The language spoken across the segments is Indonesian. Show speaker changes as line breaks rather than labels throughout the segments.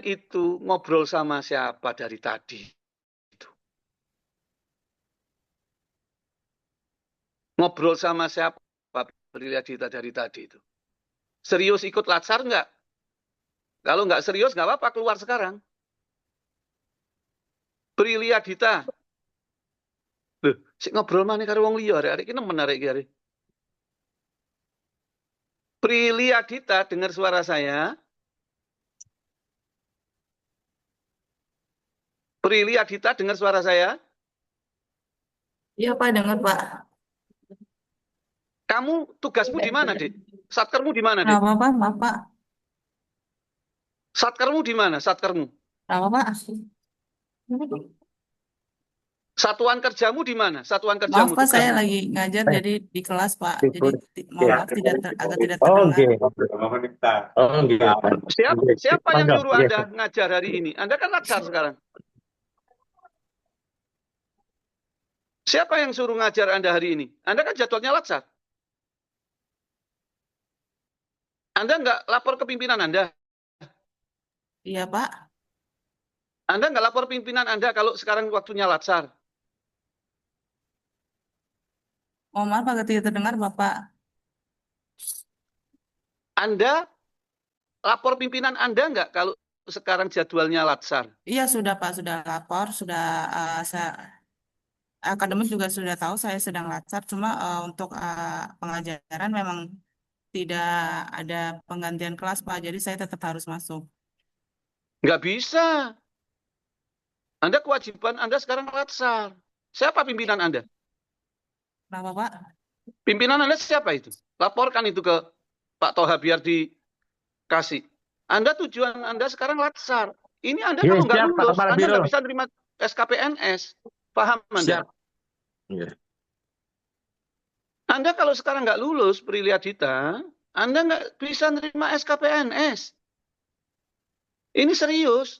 itu ngobrol sama siapa dari tadi? Ngobrol sama siapa Prilia Dita dari tadi itu? Serius ikut latsar nggak? Kalau nggak serius nggak apa-apa, keluar sekarang. Prilia Dita. Loh, si ngobrol mana karo wong liya arek iki nemen arek iki arek. Prilia Dita, dengar suara saya? Prilia Dita, dengar suara saya?
Iya Pak, dengar Pak.
Kamu tugasmu di mana, Dik? Satkermu di mana,
Nggak
Dik?
apa-apa, maaf Pak.
Satkermu di mana? Satkermu.
Nggak apa-apa.
Satuan kerjamu di mana? Satuan
Maaf
kerjamu,
Pak, saya
tugasmu.
lagi ngajar
Eh,
jadi di kelas Pak. Jadi
libur.
mohon
Ya.
maaf agak tidak
Oh,
terdengar.
nggih. Oh, nggih.
Siapa yang
Mangga,
nyuruh
nggih.
Anda ngajar hari ini? Anda kan latsar sekarang. Siapa yang suruh ngajar Anda hari ini? Anda kan jadwalnya latsar. Anda nggak lapor ke pimpinan Anda?
Iya Pak.
Anda nggak lapor pimpinan Anda kalau sekarang waktunya latsar?
Mohon maaf agak tidak terdengar Bapak.
Anda lapor pimpinan Anda nggak kalau sekarang jadwalnya latsar?
Iya sudah Pak, sudah lapor, sudah saya akademis juga sudah tahu saya sedang latsar. Cuma untuk pengajaran memang tidak ada penggantian kelas Pak. Jadi saya tetap harus masuk.
Nggak bisa. Anda kewajiban Anda sekarang latsar. Siapa pimpinan Anda?
Kenapa Pak?
Pimpinan Anda siapa itu? Laporkan itu ke Pak Toha biar dikasih. Anda tujuan Anda sekarang latsar. Ini Anda
Nggih,
kalau nggak
siap, Pak
lulus,
Kepala
Anda
Biro.
nggak bisa nerima SKPNS. Paham Anda?
Siap. Nggih.
Anda kalau sekarang nggak lulus, Prilia Dita, Anda nggak bisa nerima SKPNS. Ini serius.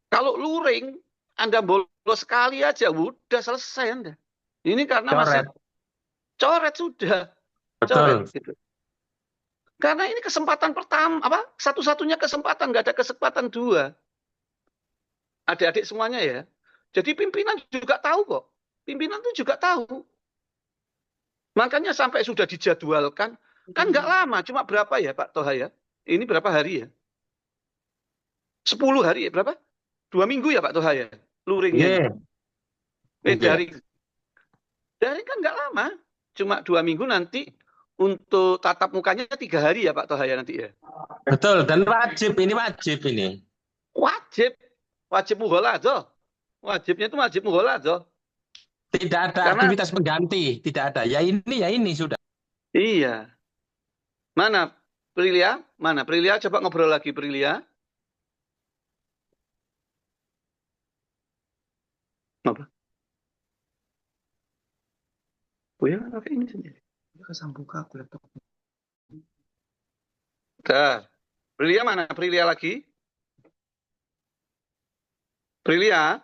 Kalau luring, Anda bolos sekali aja, udah selesai Anda. Ini karena masih
Coret.
coret sudah. Coret
Betul.
gitu. Karena ini kesempatan pertama, apa? Satu-satunya kesempatan, nggak ada kesempatan dua. Adik-adik semuanya ya. Jadi pimpinan juga tahu kok. Pimpinan itu juga tahu. Makanya sampai sudah dijadwalkan, kan nggak lama, cuma berapa ya Pak Toha ya? Ini berapa hari ya? 10 hari ya, berapa? 2 minggu ya Pak Toha ya? Luringnya ini.
Nggih. Nggih.
Dari kan nggak lama, cuma 2 minggu nanti untuk tatap mukanya 3 hari ya Pak Toha ya nanti ya.
Betul, dan wajib ini.
Wajib, wajib mughaladah. Wajibnya itu wajib mughaladah.
Tidak ada
Karena
aktivitas pengganti, tidak ada. Ya ini sudah.
iya. Mana Prilia? Mana Prilia? Coba ngobrol lagi Prilia. Apa? Oh ya, pakai ini sendiri. Kesambung ke aku laptop. Dah. Prilia mana? Prilia lagi? Prilia?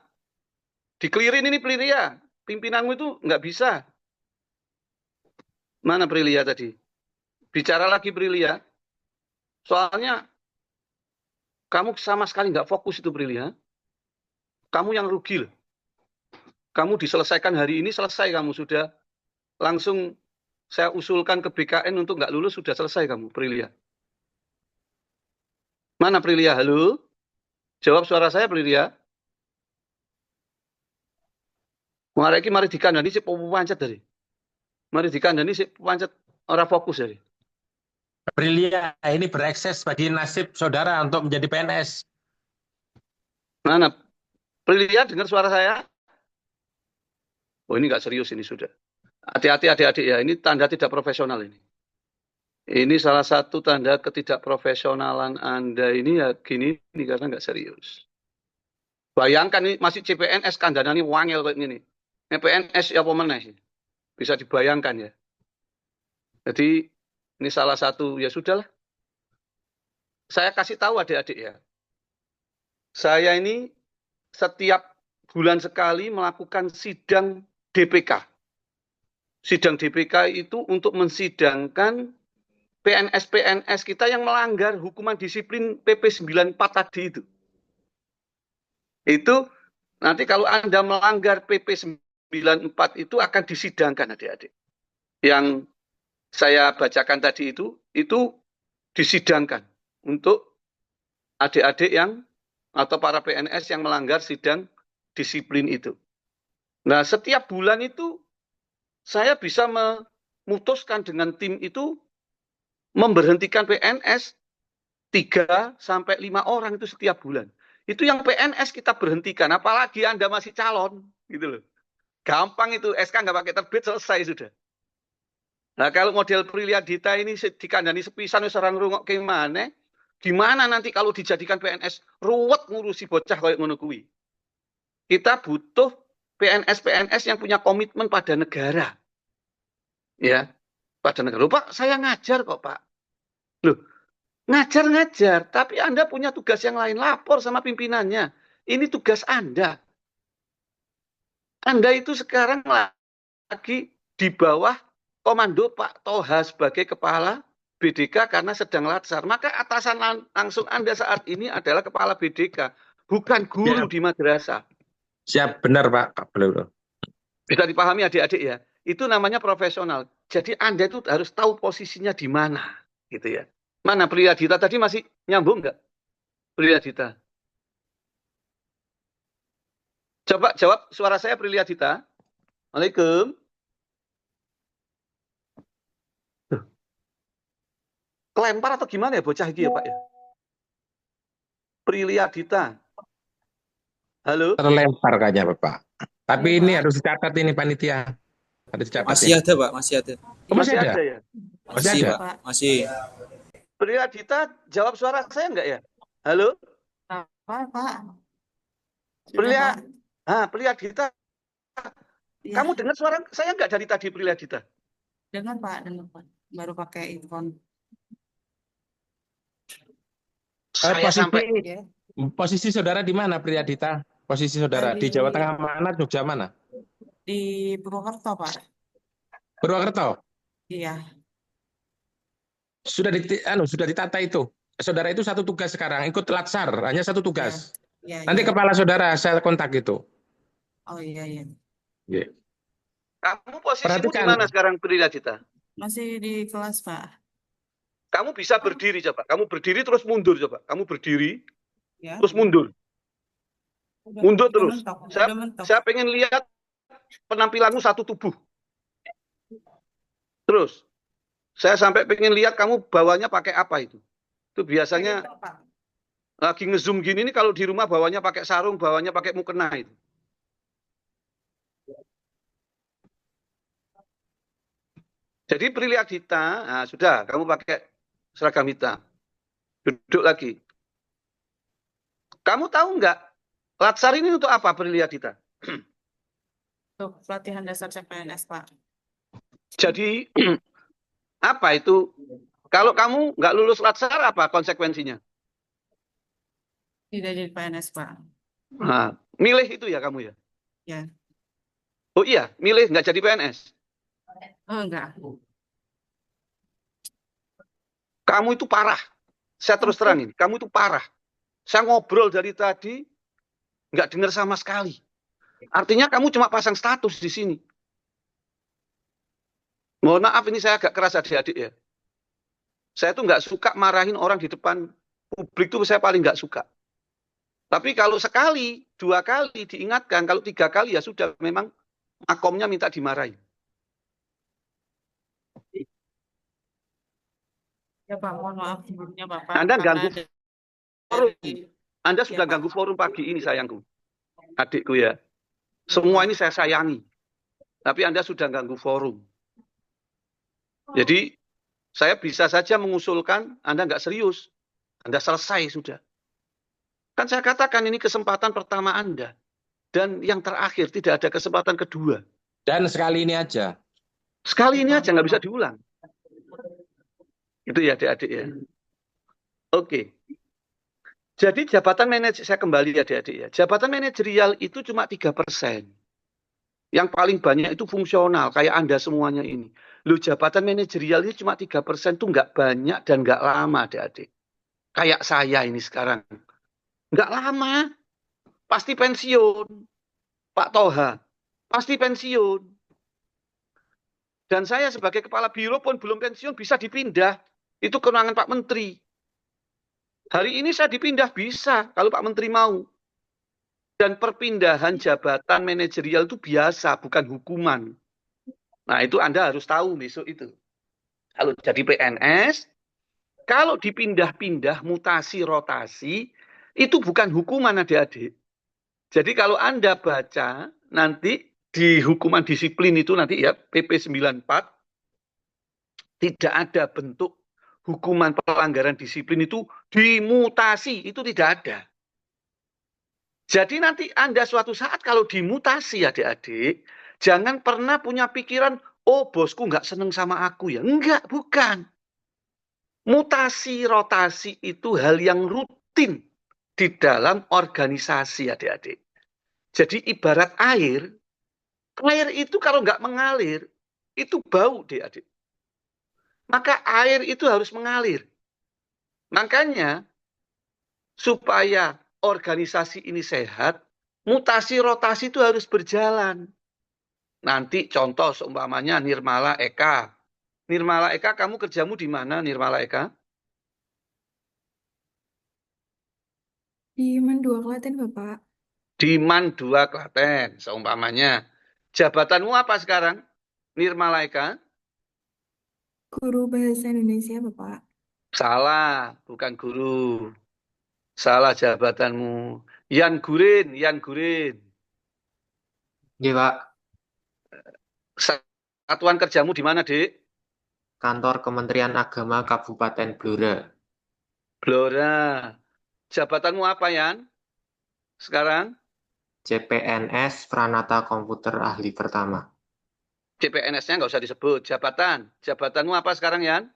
Dikelirin ini Prilia. Pimpinanmu itu nggak bisa. Mana Prilia tadi? Bicara lagi Prilia. Soalnya kamu sama sekali nggak fokus itu Prilia. Kamu yang rugi loh. Kamu diselesaikan hari ini, selesai kamu sudah. Langsung saya usulkan ke BKN untuk nggak lulus, sudah selesai kamu Prilia. Mana Prilia? Halo? Jawab suara saya Prilia. Mari dikandani si pancet dari. Mari dikandani si pancet orang fokus dari.
Prilia ini berekses bagi nasib saudara untuk menjadi PNS.
Mana? Prilia dengar suara saya? Oh ini nggak serius ini sudah. Hati-hati adik-adik ya, ini tanda tidak profesional ini. Ini salah satu tanda ketidakprofesionalan Anda ini ya gini ini karena nggak serius. Bayangkan ini masih CPNS kandana ini wangel kayak gini. PNS ya apa meneh? Bisa dibayangkan ya. Jadi ini salah satu ya sudahlah. Saya kasih tahu adik-adik ya. Saya ini setiap bulan sekali melakukan sidang DPK. Sidang DPK itu untuk mensidangkan PNS-PNS kita yang melanggar hukuman disiplin PP 94 tadi itu. Itu nanti kalau Anda melanggar PP 94 itu akan disidangkan adik-adik. Yang saya bacakan tadi itu disidangkan untuk adik-adik yang atau para PNS yang melanggar sidang disiplin itu. Nah, setiap bulan itu saya bisa memutuskan dengan tim itu memberhentikan PNS 3 sampai 5 orang itu setiap bulan. Itu yang PNS kita berhentikan, apalagi Anda masih calon, gitu loh. Gampang itu, SK nggak pakai terbit, selesai sudah. Nah, kalau model Priliadita ini dikandani sepisan wis orang rungok gimana nanti kalau dijadikan PNS ruwet ngurusi bocah kayak ngono kuwi. Kita butuh PNS-PNS yang punya komitmen pada negara. Ya, pada negara. Loh, Pak, saya ngajar kok, Pak. Loh, ngajar-ngajar, tapi Anda punya tugas yang lain, lapor sama pimpinannya. Ini tugas Anda. Anda itu sekarang lagi di bawah komando Pak Toha sebagai kepala BDK karena sedang latsar. Maka atasan langsung Anda saat ini adalah kepala BDK, bukan guru di madrasah.
Siap, benar Pak. Belum.
Bisa dipahami adik-adik ya. Itu namanya profesional. Jadi Anda itu harus tahu posisinya di mana, gitu ya. Mana Priyadita tadi masih nyambung nggak? Priyadita. Coba jawab suara saya Priyadita. Waalaikumsalam. Kelempar atau gimana ya bocah iki ya Pak ya? Priyadita. Halo?
Terlempar kayaknya Bapak. Tapi
Halo,
ini
Pak.
harus dicatat ini panitia. Harus dicatat.
Masih ada, Pak, masih ada.
Oh, masih ada?
ya?
Masih ada?
Pak. Masih.
Priyadita jawab suara saya enggak ya? Halo?
Apa, Pak? Sudah, Pak.
Priyadita.
Iya,
Kamu dengar suara saya enggak dari tadi Priyadita?
dengar, Pak, dengar, Pak. Baru pakai earphone.
Saya sampai
Ya.
Posisi saudara di mana Priyadita? Posisi saudara di Jawa Tengah mana, Jogja mana?
Di Purwokerto, Pak.
Purwokerto.
Iya.
Sudah ditata itu. Saudara itu satu tugas sekarang, ikut latsar, hanya satu tugas.
Iya,
Nanti
iya.
kepala saudara saya kontak itu.
Oh, iya, iya.
Yeah.
kamu posisimu di
Perhatikan.
mana sekarang Priyadita?
Masih di kelas, Pak.
Kamu bisa berdiri coba. Kamu berdiri terus mundur coba. Kamu berdiri
Ya.
terus mundur. Mundur
Udah
terus.
mentok,
Saya,
udah mentok.
saya pengen lihat penampilanmu satu tubuh. Terus. Saya sampai pengen lihat kamu bawanya pakai apa itu. Itu biasanya
Pakai, Pak.
lagi ngezoom gini nih kalau di rumah bawanya pakai sarung, bawanya pakai mukena itu. Jadi Priyadita, nah sudah kamu pakai seragam hitam. Duduk lagi. Kamu tahu nggak latsar ini untuk apa Priyadita?
Untuk pelatihan dasar CPNS, Pak.
Jadi apa itu? Kalau kamu nggak lulus latsar apa konsekuensinya?
Tidak jadi PNS, Pak.
Nah, milih itu ya kamu ya?
Ya.
Oh iya, milih nggak jadi PNS.
Oh, enggak.
Kamu itu parah. Saya terus terang ini, kamu itu parah. Saya ngobrol dari tadi, nggak dengar sama sekali. Artinya kamu cuma pasang status di sini. Mohon maaf ini saya agak keras adik-adik ya. Saya tuh nggak suka marahin orang di depan publik tuh saya paling nggak suka. Tapi kalau sekali, 2 kali diingatkan, kalau 3 kali ya sudah memang makomnya minta dimarahin.
Ya, Pak, mohon maaf sebelumnya, Bapak.
Anda
Karena
ganggu forum. Anda sudah ganggu forum pagi ini sayangku. Adikku ya. Semua ini saya sayangi. Tapi Anda sudah ganggu forum. Jadi saya bisa saja mengusulkan Anda nggak serius. Anda selesai sudah. Kan saya katakan ini kesempatan pertama Anda. Dan yang terakhir tidak ada kesempatan kedua.
Dan sekali ini aja.
Sekali ini aja nggak bisa diulang. Itu ya adik-adik ya. Oke. Jadi jabatan manajer, saya kembali ya adik-adik ya. Jabatan manajerial itu cuma 3%. Yang paling banyak itu fungsional, kayak Anda semuanya ini. Loh, jabatan manajerial ini cuma 3% tuh nggak banyak dan nggak lama, adik-adik. Kayak saya ini sekarang. Nggak lama, pasti pensiun. Pak Toha, pasti pensiun. Dan saya sebagai kepala biro pun belum pensiun, bisa dipindah. Itu kewenangan Pak Menteri. Hari ini saya dipindah, bisa, kalau Pak Menteri mau. Dan perpindahan jabatan manajerial itu biasa, bukan hukuman. Nah, itu Anda harus tahu besok itu. Kalau jadi PNS, kalau dipindah-pindah, mutasi, rotasi, itu bukan hukuman, adik-adik. Jadi kalau Anda baca, nanti di hukuman disiplin itu nanti ya, PP 94, tidak ada bentuk hukuman pelanggaran disiplin itu dimutasi, itu tidak ada. Jadi nanti Anda suatu saat kalau dimutasi, adik-adik, jangan pernah punya pikiran, oh bosku nggak seneng sama aku ya. Enggak, bukan. Mutasi, rotasi itu hal yang rutin di dalam organisasi, adik-adik. Jadi ibarat air, air itu kalau nggak mengalir, itu bau, adik-adik. Maka air itu harus mengalir. Makanya, supaya organisasi ini sehat, mutasi, rotasi itu harus berjalan. Nanti contoh seumpamanya Nirmala Eka. Nirmala Eka, kamu kerjamu di mana, Nirmala Eka?
Di Man 2 Klaten, Bapak.
Di Man 2 Klaten, seumpamanya. Jabatanmu apa sekarang, Nirmala Eka?
Guru Bahasa Indonesia, Bapak.
Salah, bukan guru. Salah jabatanmu. Yan Gurin, Yan Gurin.
Iya, Pak.
Satuan kerjamu di mana, Dik?
Kantor Kementerian Agama Kabupaten Blora.
Blora. Jabatanmu apa, Yan? Sekarang?
CPNS Pranata Komputer Ahli Pertama.
CPNS-nya nggak usah disebut. Jabatan. Jabatanmu apa sekarang, Yan?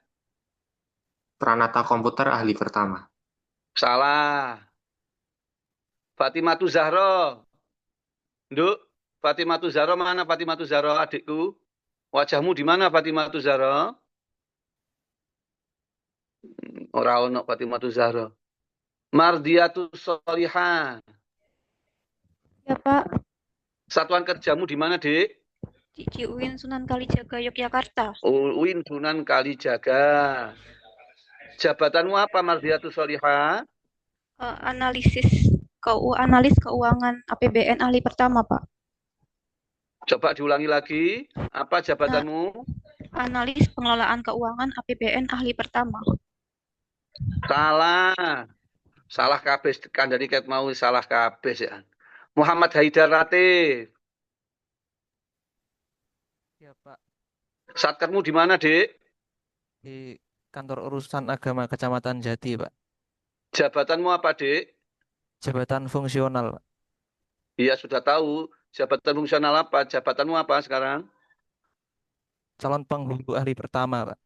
Pranata Komputer Ahli Pertama.
Salah. Fatimatu Zahro. Nduk, Fatimatu Zahro mana Fatimatu Zahro, adikku? Wajahmu di mana Fatimatu Zahro? Ora ono Fatimatu Zahro. Mardiatu Solihah.
Ya, Pak.
Satuan kerjamu di mana, Dik?
Di UIN Sunan Kalijaga, Yogyakarta.
UIN Sunan Kalijaga. Jabatanmu apa, Mardiatu Solihah?
Analis keuangan APBN ahli pertama, Pak.
Coba diulangi lagi. Apa jabatanmu?
Analis pengelolaan keuangan APBN ahli pertama.
Salah. Salah kabeh kandhani ket mau salah kabeh ya. Muhammad Haidar Latif.
Ya, Pak.
Satkermu di mana, Dik?
Di Kantor Urusan Agama Kecamatan Jati, Pak.
Jabatanmu apa, Dik?
Jabatan fungsional, Pak.
Iya, sudah tahu. Jabatan fungsional apa? Jabatanmu apa sekarang?
Calon penghulu ahli pertama, Pak.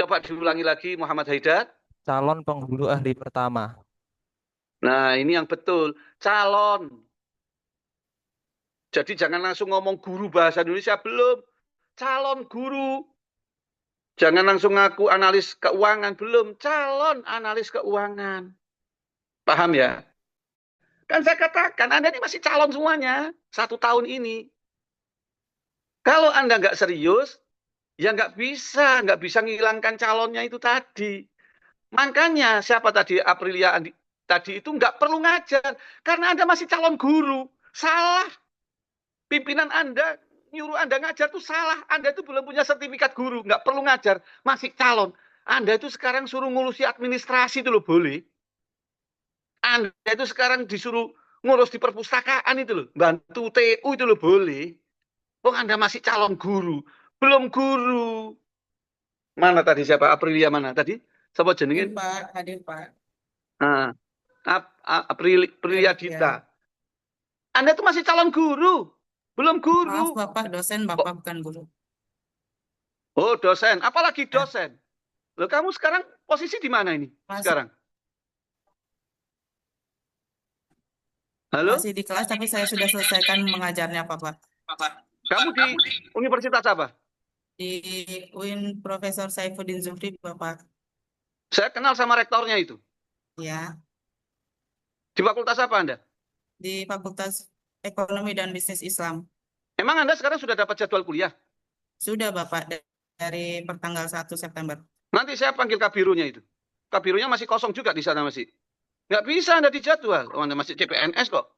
Coba diulangi lagi, Muhammad Haidar.
Calon penghulu ahli pertama.
Nah, ini yang betul. Calon. Jadi jangan langsung ngomong guru bahasa Indonesia, belum. Calon guru. Jangan langsung ngaku analis keuangan, belum. Calon analis keuangan. Paham ya? Kan saya katakan, Anda ini masih calon semuanya. 1 tahun ini. Kalau Anda nggak serius, ya nggak bisa menghilangkan calonnya itu tadi. Makanya siapa tadi, Aprilia tadi itu nggak perlu ngajar. Karena Anda masih calon guru. Salah. Pimpinan Anda nyuruh Anda ngajar itu salah. Anda itu belum punya sertifikat guru. Nggak perlu ngajar. Masih calon. Anda itu sekarang suruh ngurusi administrasi itu loh, boleh. Anda itu sekarang disuruh ngurus di perpustakaan itu loh. Bantu TU itu loh, boleh. Oh, Anda masih calon guru. Belum guru. Mana tadi siapa? Aprilia mana tadi? Siapa jenengin?
Pak, hadir Pak.
Nah, Aprilia Dita. Anda itu masih calon guru. Belum
Maaf
guru.
Bapak, dosen Bapak bukan guru.
Oh, dosen. Apalagi dosen. Loh, kamu sekarang posisi di mana ini? Sekarang? Halo?
Masih di kelas, tapi saya sudah selesaikan mengajarnya, Pak.
Kamu di universitas apa?
Di UIN Profesor Saifuddin Zuhri, Bapak.
Saya kenal sama rektornya itu.
Ya,
Di fakultas apa Anda?
di Fakultas Ekonomi dan Bisnis Islam.
Emang Anda sekarang sudah dapat jadwal kuliah?
Sudah, Bapak, dari pertanggal 1 September.
Nanti saya panggil kabirunya itu. Kabirunya masih kosong juga di sana masih. Nggak bisa Anda dijadwal. Oh, Anda masih CPNS kok.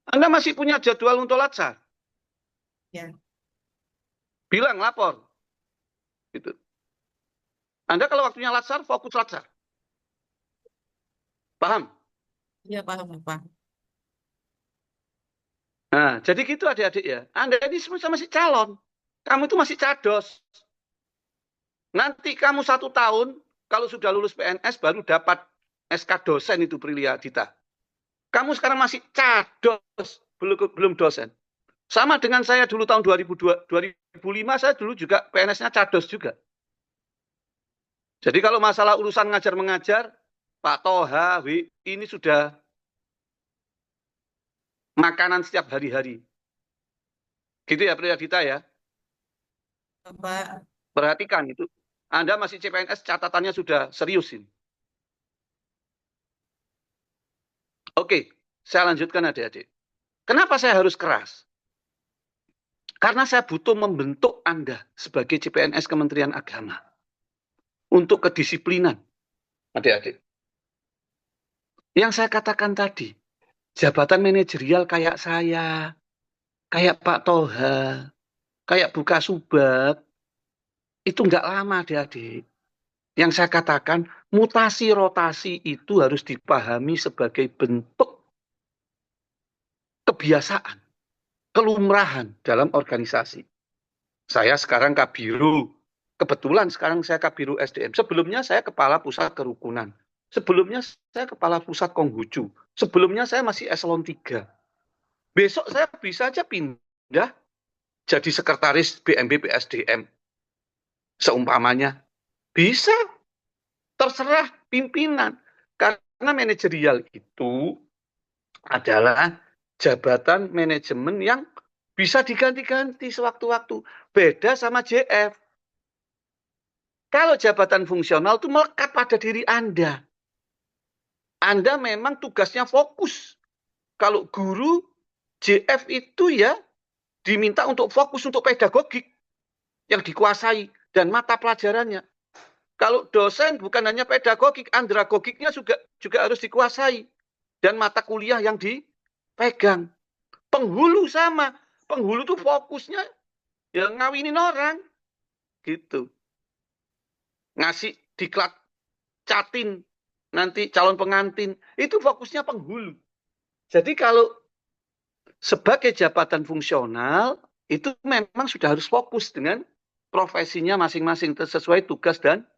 Anda masih punya jadwal untuk latsar.
Ya,
Bilang lapor. Gitu. Anda kalau waktunya latsar, fokus latsar. Paham?
iya paham, Bapak.
Nah, jadi gitu adik-adik ya. Anda ini semua masih calon. Kamu itu masih cados. Nanti kamu 1 tahun, kalau sudah lulus PNS, baru dapat SK dosen itu Prilia Dita. Kamu sekarang masih cados, belum dosen. Sama dengan saya dulu tahun 2005, saya dulu juga PNS-nya cados juga. Jadi kalau masalah urusan ngajar-mengajar, Pak Toha, ini sudah makanan setiap hari-hari. Gitu ya Prilia Dita ya.
Bapak,
Perhatikan itu. Anda masih CPNS, catatannya sudah serius ini. Oke, saya lanjutkan adik-adik. Kenapa saya harus keras? Karena saya butuh membentuk Anda sebagai CPNS Kementerian Agama. Untuk kedisiplinan, adik-adik. Yang saya katakan tadi, jabatan manajerial kayak saya, kayak Pak Toha, kayak Bu Kasubat, itu nggak lama adik-adik. Yang saya katakan, mutasi rotasi itu harus dipahami sebagai bentuk kebiasaan, kelumrahan dalam organisasi. Saya sekarang Kabiru. Kebetulan sekarang saya Kabiru SDM. Sebelumnya saya Kepala Pusat Kerukunan. Sebelumnya saya Kepala Pusat Konghucu. Sebelumnya saya masih eselon 3. Besok saya bisa aja pindah jadi sekretaris BMB PSDM. Seumpamanya. Bisa. Terserah pimpinan. Karena manajerial itu adalah jabatan manajemen yang bisa diganti-ganti sewaktu-waktu. Beda sama JF. Kalau jabatan fungsional itu melekat pada diri Anda. Anda memang tugasnya fokus. Kalau guru, JF itu ya diminta untuk fokus untuk pedagogik yang dikuasai dan mata pelajarannya. Kalau dosen bukan hanya pedagogik, andragogiknya juga harus dikuasai dan mata kuliah yang dipegang. Penghulu sama. Penghulu itu fokusnya ya ngawinin orang. Gitu. Ngasih diklat catin nanti calon pengantin itu fokusnya penghulu. Jadi kalau sebagai jabatan fungsional itu memang sudah harus fokus dengan profesinya masing-masing sesuai tugas dan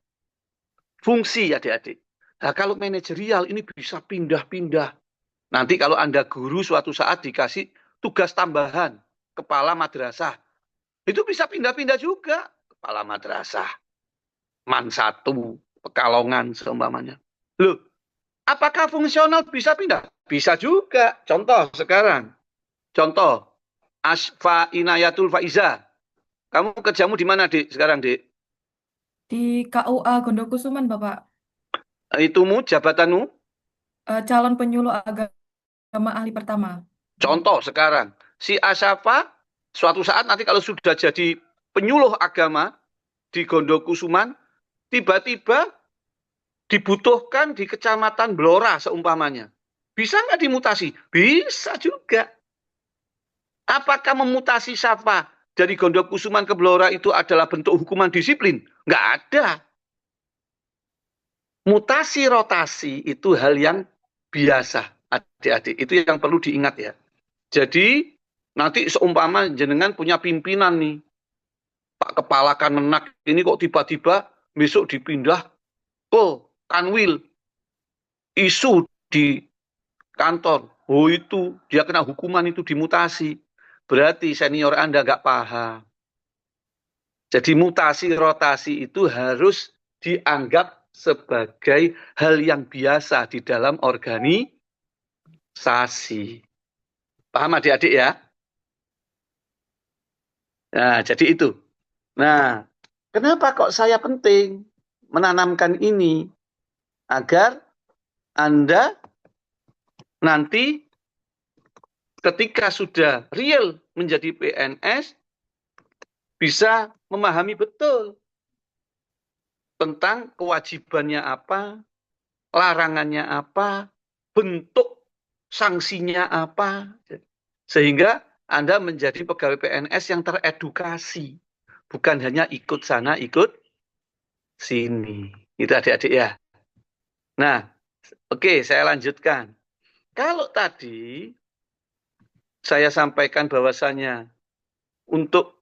fungsi adik-adik. Nah kalau manajerial ini bisa pindah-pindah. Nanti kalau Anda guru suatu saat dikasih tugas tambahan kepala madrasah itu bisa pindah-pindah juga kepala madrasah. Man 1, Pekalongan seumpamanya. Loh, apakah fungsional bisa pindah? Bisa juga. Contoh sekarang. Contoh, Asfa Inayatul Faiza. Kamu kerjamu di mana, Dik, sekarang, Dik?
Di KUA Gondokusuman, Bapak.
Itumu, jabatanmu?
Calon penyuluh agama ahli pertama.
Contoh sekarang. Si Asyafa, suatu saat nanti kalau sudah jadi penyuluh agama di Gondokusuman, tiba-tiba dibutuhkan di Kecamatan Blora seumpamanya. Bisa nggak dimutasi? Bisa juga. Apakah memutasi Syafa dari Gondokusuman ke Blora itu adalah bentuk hukuman disiplin? Nggak ada. Mutasi rotasi itu hal yang biasa, adik-adik. Itu yang perlu diingat ya. Jadi nanti seumpama jenengan punya pimpinan nih, Pak Kepala Kemenak ini kok tiba-tiba besok dipindah ke Kanwil, isu di kantor, oh itu dia kena hukuman itu dimutasi. Berarti senior Anda nggak paham. Jadi mutasi rotasi itu harus dianggap sebagai hal yang biasa di dalam organisasi. Paham adik-adik ya? Nah, jadi itu. Nah, kenapa kok saya penting menanamkan ini? Agar Anda nanti ketika sudah real menjadi PNS, bisa memahami betul tentang kewajibannya apa, larangannya apa, bentuk sanksinya apa. Sehingga Anda menjadi pegawai PNS yang teredukasi. Bukan hanya ikut sana, ikut sini. Itu adik-adik ya. Nah, oke, saya lanjutkan. Kalau tadi saya sampaikan bahwasannya untuk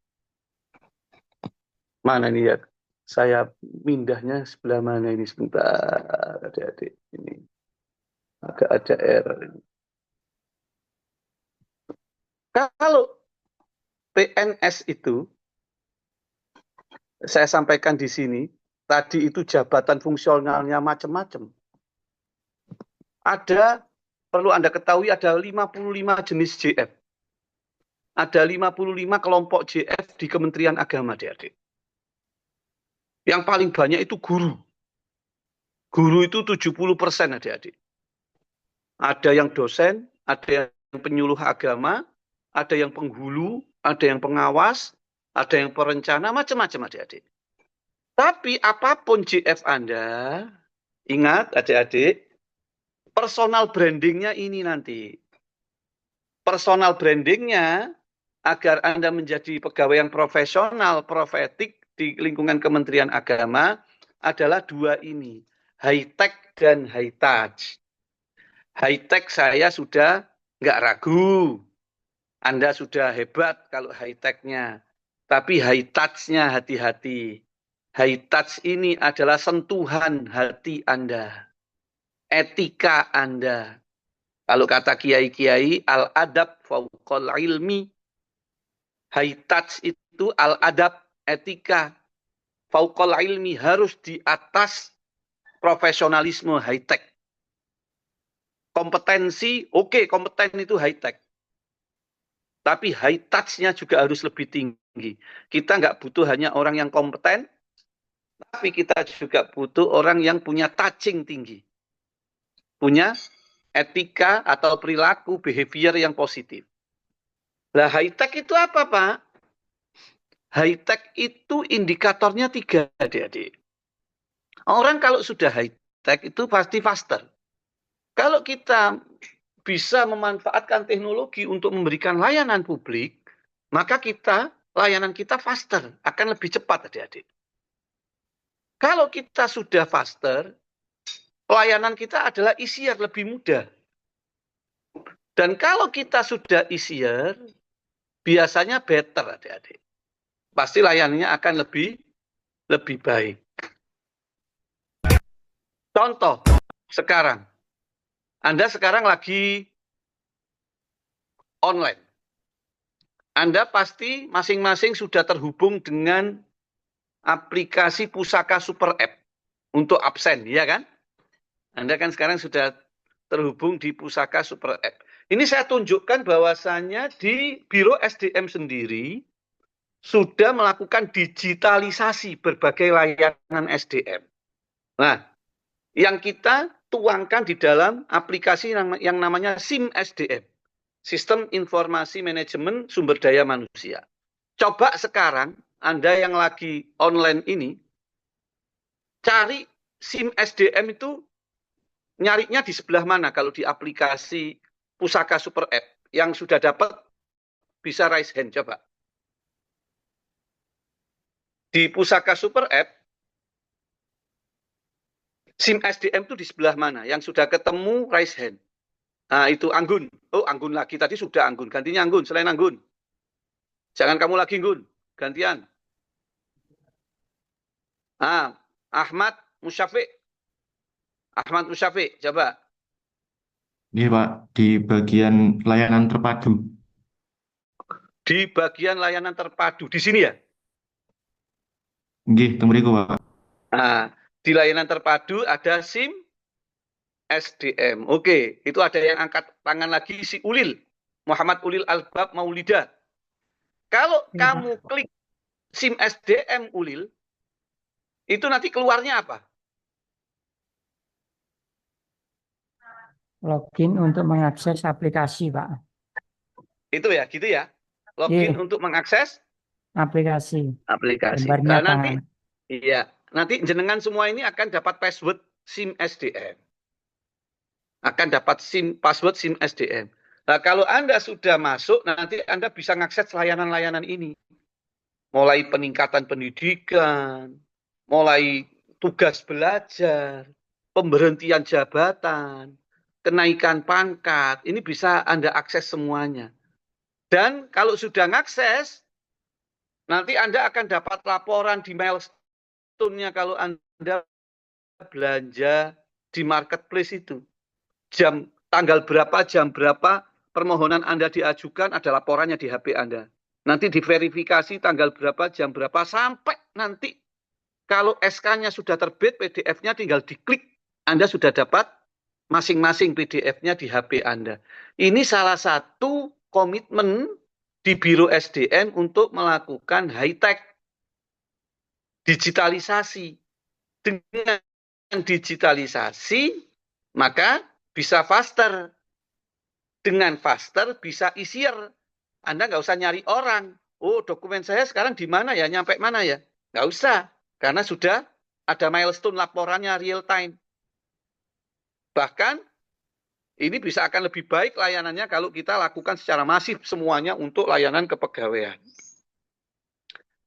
mana nih ya? Saya mindahnya sebelah mana ini sebentar, adik-adik. Ini agak ada error ini. Kalau PNS itu saya sampaikan di sini, tadi itu jabatan fungsionalnya macam-macam. Ada, perlu Anda ketahui ada 55 jenis JF. Ada 55 kelompok JF di Kementerian Agama, adik-adik. Yang paling banyak itu guru. Guru itu 70%, adik-adik. Ada yang dosen, ada yang penyuluh agama, ada yang penghulu, ada yang pengawas, ada yang perencana, macam-macam, adik-adik. Tapi apapun JF Anda, ingat adik-adik, personal brandingnya ini nanti. Personal brandingnya agar Anda menjadi pegawai yang profesional, profetik di lingkungan Kementerian Agama adalah dua ini, high tech dan high touch. High tech saya sudah nggak ragu, Anda sudah hebat kalau high tech-nya, tapi high touch-nya hati-hati. High touch ini adalah sentuhan hati Anda, etika Anda. Kalau kata kiai-kiai, al-adab fauqal ilmi. High touch itu al-adab, etika. Fauqal ilmi, harus di atas profesionalisme high tech. Kompetensi, oke, kompeten itu high tech. Tapi high touch-nya juga harus lebih tinggi. Kita nggak butuh hanya orang yang kompeten, tapi kita juga butuh orang yang punya touching tinggi. Punya etika atau perilaku, behavior yang positif. Nah, high tech itu apa, Pak? High tech itu indikatornya 3, adik-adik. Orang kalau sudah high tech itu pasti faster. Kalau kita bisa memanfaatkan teknologi untuk memberikan layanan publik, maka layanan kita faster, akan lebih cepat, adik-adik. Kalau kita sudah faster, pelayanan kita adalah easier, lebih mudah. Dan kalau kita sudah easier, biasanya better, adik-adik. Pasti layanannya akan lebih baik. Contoh, sekarang. Anda sekarang lagi online. Anda pasti masing-masing sudah terhubung dengan aplikasi Pusaka Super App untuk absen, ya kan? Anda kan sekarang sudah terhubung di Pusaka Super App. Ini saya tunjukkan bahwasannya di Biro SDM sendiri sudah melakukan digitalisasi berbagai layanan SDM. Nah, yang kita tuangkan di dalam aplikasi yang namanya SIM SDM, Sistem Informasi Manajemen Sumber Daya Manusia. Coba sekarang Anda yang lagi online ini, cari SIM SDM itu nyarinya di sebelah mana kalau di aplikasi Pusaka Super App. Yang sudah dapat bisa raise hand, coba. Di Pusaka Super App, SIM SDM itu di sebelah mana? Yang sudah ketemu, raise hand. Nah, itu Anggun. Oh, Anggun lagi. Tadi sudah Anggun. Gantinya Anggun, selain Anggun. Jangan kamu lagi, Anggun. Gantian. Ahmad Musyafiq. Ahmad Musyafiq, coba.
Iya, Pak, di bagian layanan terpadu.
Di bagian layanan terpadu. Di sini ya?
Nggih, teng mriku, Pak.
Nah, di layanan terpadu ada SIM SDM. Oke, itu ada yang angkat tangan lagi, si Ulil. Muhammad Ulil Albab Maulida. Kalau kamu klik SIM SDM Ulil, itu nanti keluarnya apa?
Login untuk mengakses aplikasi, Pak.
Itu ya, gitu ya. Login
Iya,
untuk mengakses
aplikasi.
aplikasi.
Gambarnya
Nah, nanti,
tangan.
iya, nanti jenengan semua ini akan dapat password SIM SDM. Akan dapat password SIM SDM. Nah, kalau Anda sudah masuk, nanti Anda bisa mengakses layanan-layanan ini. Mulai peningkatan pendidikan, mulai tugas belajar, pemberhentian jabatan, kenaikan pangkat, ini bisa Anda akses semuanya. Dan kalau sudah mengakses, nanti Anda akan dapat laporan di milestone-nya kalau Anda belanja di marketplace itu. Tanggal berapa, jam berapa permohonan Anda diajukan, ada laporannya di HP Anda. Nanti diverifikasi tanggal berapa, jam berapa, sampai nanti kalau SK-nya sudah terbit, PDF-nya tinggal diklik, Anda sudah dapat masing-masing PDF-nya di HP Anda. Ini salah satu komitmen di Biro SDM untuk melakukan high-tech digitalisasi. Dengan digitalisasi, maka bisa faster. Dengan faster bisa easier. Anda nggak usah nyari orang. Oh, dokumen saya sekarang di mana ya? Nyampe mana ya? Nggak usah. Karena sudah ada milestone laporannya real time. Bahkan, ini bisa akan lebih baik layanannya kalau kita lakukan secara masif semuanya untuk layanan kepegawaian.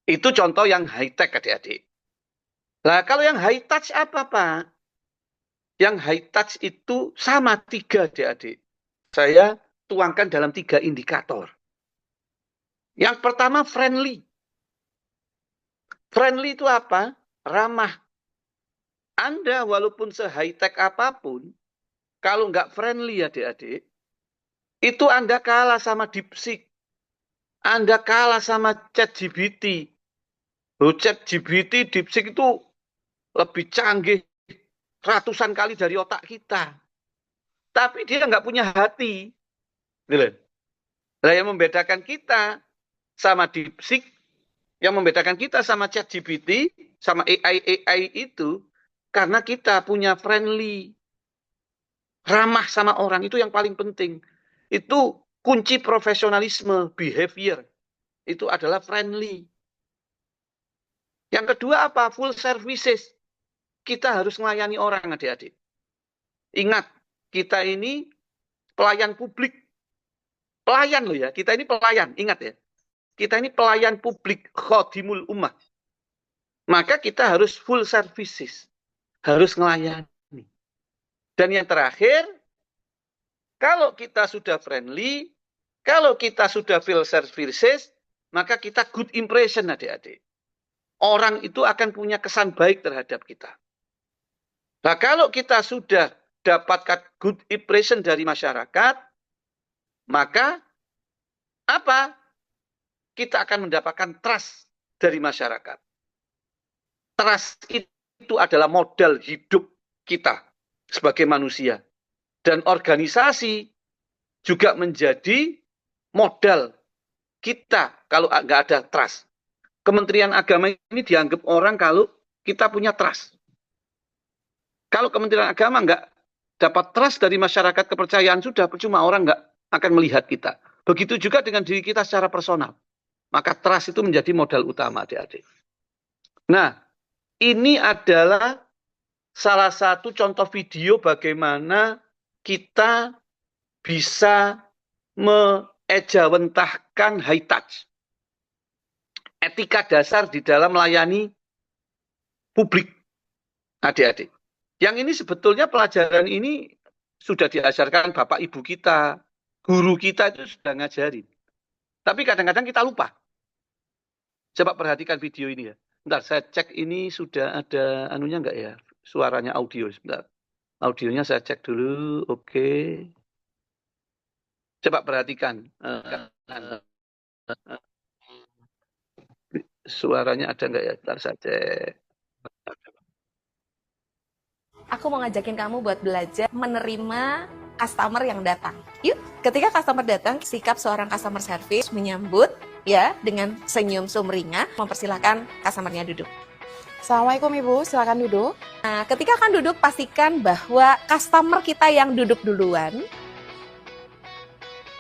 Itu contoh yang high-tech, adik-adik. Nah, kalau yang high-touch apa, Pak? Yang high-touch itu sama 3, adik-adik. Saya tuangkan dalam 3 indikator. Yang pertama, friendly. Friendly itu apa? Ramah. Anda walaupun se-high-tech apapun, kalau nggak friendly, adik-adik, itu Anda kalah sama DeepSeek. Anda kalah sama ChatGPT. ChatGPT, DeepSeek itu lebih canggih ratusan kali dari otak kita. Tapi dia nggak punya hati. Nah, yang membedakan kita sama DeepSeek, yang membedakan kita sama ChatGPT, sama AI itu, karena kita punya friendly. Ramah sama orang, itu yang paling penting. Itu kunci profesionalisme, behavior. Itu adalah friendly. Yang kedua apa? Full services. Kita harus melayani orang, adik-adik. Ingat, kita ini pelayan publik. Pelayan loh ya, kita ini pelayan, ingat ya. Kita ini pelayan publik, khodimul ummah. Maka kita harus full services. Harus melayani. Dan yang terakhir, kalau kita sudah friendly, kalau kita sudah full services, maka kita good impression, adik-adik. Orang itu akan punya kesan baik terhadap kita. Nah, kalau kita sudah dapatkan good impression dari masyarakat, maka apa? Kita akan mendapatkan trust dari masyarakat. Trust itu adalah modal hidup kita sebagai manusia. Dan organisasi juga menjadi modal kita kalau nggak ada trust. Kementerian Agama ini dianggap orang kalau kita punya trust. Kalau Kementerian Agama nggak dapat trust dari masyarakat, kepercayaan, sudah percuma, orang nggak akan melihat kita. Begitu juga dengan diri kita secara personal. Maka trust itu menjadi modal utama, adik-adik. Nah, ini adalah salah satu contoh video bagaimana kita bisa mengejawantahkan high touch. Etika dasar di dalam melayani publik, adik-adik. Yang ini sebetulnya pelajaran ini sudah diajarkan Bapak Ibu kita, guru kita itu sudah ngajarin. Tapi kadang-kadang kita lupa. Coba perhatikan video ini ya. Bentar, saya cek ini sudah ada anunya enggak ya? Suaranya audio, sebentar. Audionya saya cek dulu, oke. Coba perhatikan. Suaranya ada enggak ya? Bentar saya cek.
Aku mau ngajakin kamu buat belajar menerima customer yang datang. Yuk, ketika customer datang, sikap seorang customer service menyambut ya dengan senyum sumringah mempersilahkan customer-nya duduk.
Assalamualaikum Ibu, silakan duduk.
Nah, ketika akan duduk, pastikan bahwa customer kita yang duduk duluan.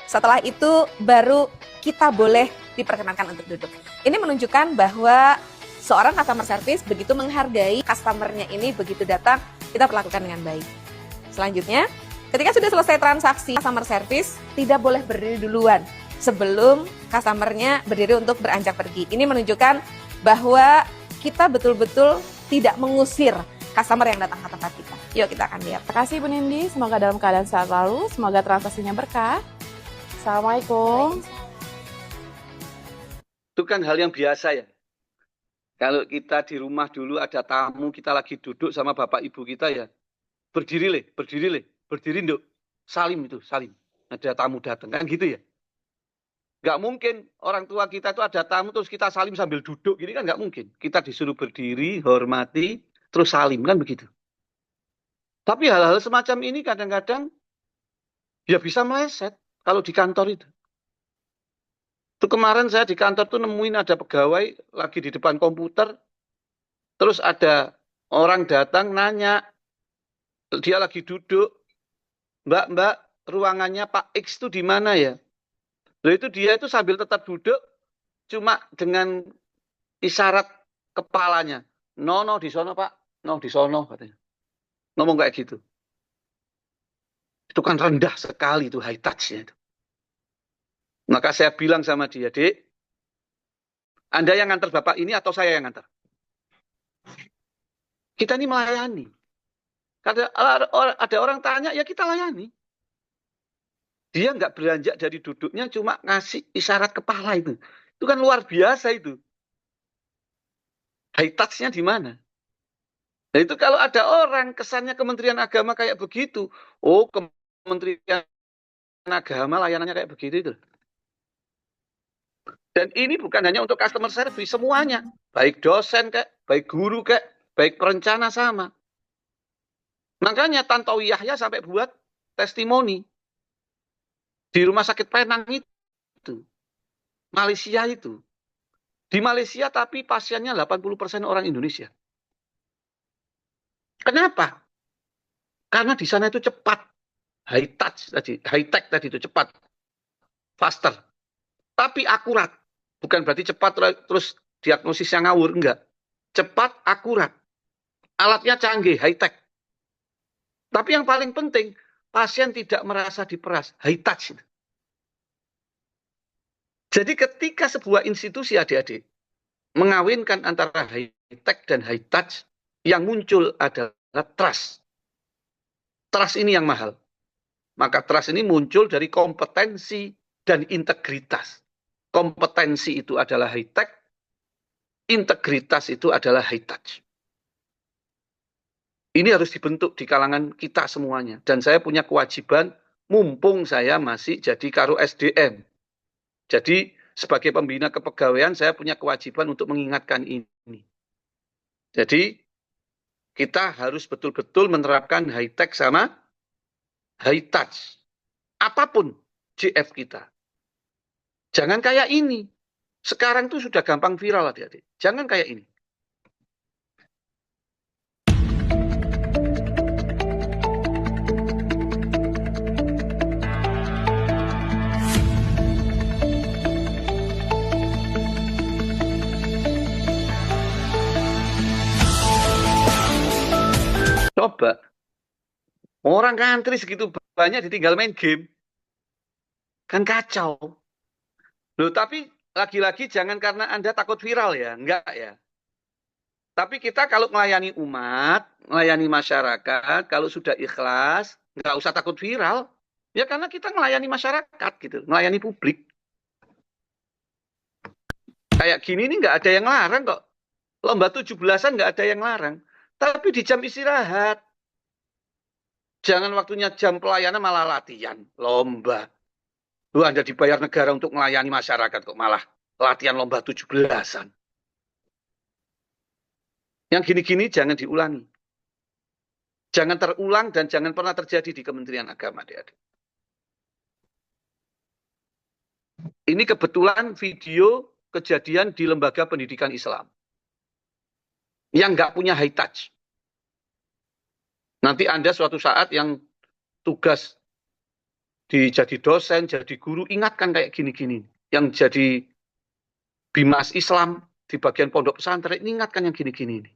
Setelah itu, baru kita boleh diperkenankan untuk duduk. Ini menunjukkan bahwa seorang customer service begitu menghargai customer-nya ini, begitu datang, kita perlakukan dengan baik. Selanjutnya, ketika sudah selesai transaksi, customer service tidak boleh berdiri duluan sebelum customer-nya berdiri untuk beranjak pergi. Ini menunjukkan bahwa kita betul-betul tidak mengusir customer yang datang ke tempat kita. Yuk kita akan lihat.
Terima kasih Bu Nindi, semoga dalam keadaan sehat selalu, semoga transaksinya berkah. Assalamualaikum.
Itu kan hal yang biasa ya. Kalau kita di rumah dulu ada tamu, kita lagi duduk sama bapak ibu kita ya. Berdiri nduk. Salim itu, salim. Ada tamu datang, kan gitu ya. Nggak mungkin orang tua kita itu ada tamu terus kita salim sambil duduk. Gini kan nggak mungkin. Kita disuruh berdiri, hormati, terus salim. Kan begitu. Tapi hal-hal semacam ini kadang-kadang ya bisa meleset kalau di kantor itu. Itu kemarin saya di kantor tuh nemuin ada pegawai lagi di depan komputer. Terus ada orang datang nanya. Dia lagi duduk. Mbak, ruangannya Pak X itu di mana ya? Lalu itu dia itu sambil tetap duduk, cuma dengan isyarat kepalanya. No, di sono Pak. No, di sono katanya. Ngomong kayak gitu. Itu kan rendah sekali itu high touch-nya itu. Maka saya bilang sama dia, Dek, Anda yang ngantar Bapak ini atau saya yang ngantar? Kita ini melayani. Ada orang tanya, ya kita layani. Dia nggak beranjak dari duduknya, cuma ngasih isyarat kepala itu. Itu kan luar biasa itu. High touch-nya di mana? Nah itu kalau ada orang kesannya Kementerian Agama kayak begitu. Oh, Kementerian Agama layanannya kayak begitu itu. Dan ini bukan hanya untuk customer service, semuanya. Baik dosen kayak, baik guru kayak, baik perencana sama. Makanya Tantowi Yahya sampai buat testimoni. Di rumah sakit Penang itu. Malaysia itu. Di Malaysia tapi pasiennya 80% orang Indonesia. Kenapa? Karena di sana itu cepat. High touch tadi. High tech tadi itu cepat. Faster. Tapi akurat. Bukan berarti cepat terus diagnosisnya ngawur. Enggak. Cepat, akurat. Alatnya canggih, high tech. Tapi yang paling penting, pasien tidak merasa diperas. High touch. Jadi ketika sebuah institusi adik-adik mengawinkan antara high tech dan high touch, yang muncul adalah trust. Trust ini yang mahal. Maka trust ini muncul dari kompetensi dan integritas. Kompetensi itu adalah high tech, integritas itu adalah high touch. Ini harus dibentuk di kalangan kita semuanya. Dan saya punya kewajiban, mumpung saya masih jadi Karo SDM. Jadi sebagai pembina kepegawaian, saya punya kewajiban untuk mengingatkan ini. Jadi kita harus betul-betul menerapkan high tech sama high touch. Apapun GF kita. Jangan kayak ini. Sekarang tuh sudah gampang viral adik-adik. Jangan kayak ini. Coba. Orang ngantri segitu banyak ditinggal main game. Kan kacau. Loh, tapi lagi-lagi jangan karena Anda takut viral ya. Enggak ya. Tapi kita kalau melayani umat, melayani masyarakat, kalau sudah ikhlas, nggak usah takut viral. Ya karena kita melayani masyarakat gitu, melayani publik. Kayak gini nih nggak ada yang larang kok. Lomba 17-an nggak ada yang larang. Tapi di jam istirahat. Jangan waktunya jam pelayanan malah latihan, lomba. Lu Anda dibayar negara untuk melayani masyarakat kok malah latihan lomba 17-an. Yang gini-gini jangan diulangi. Jangan terulang dan jangan pernah terjadi di Kementerian Agama, adik-adik. Ini kebetulan video kejadian di lembaga pendidikan Islam yang nggak punya high touch. Nanti Anda suatu saat yang tugas jadi dosen, jadi guru, ingatkan kayak gini-gini. Yang jadi bimas Islam di bagian pondok pesantren, ingatkan yang gini-gini ini.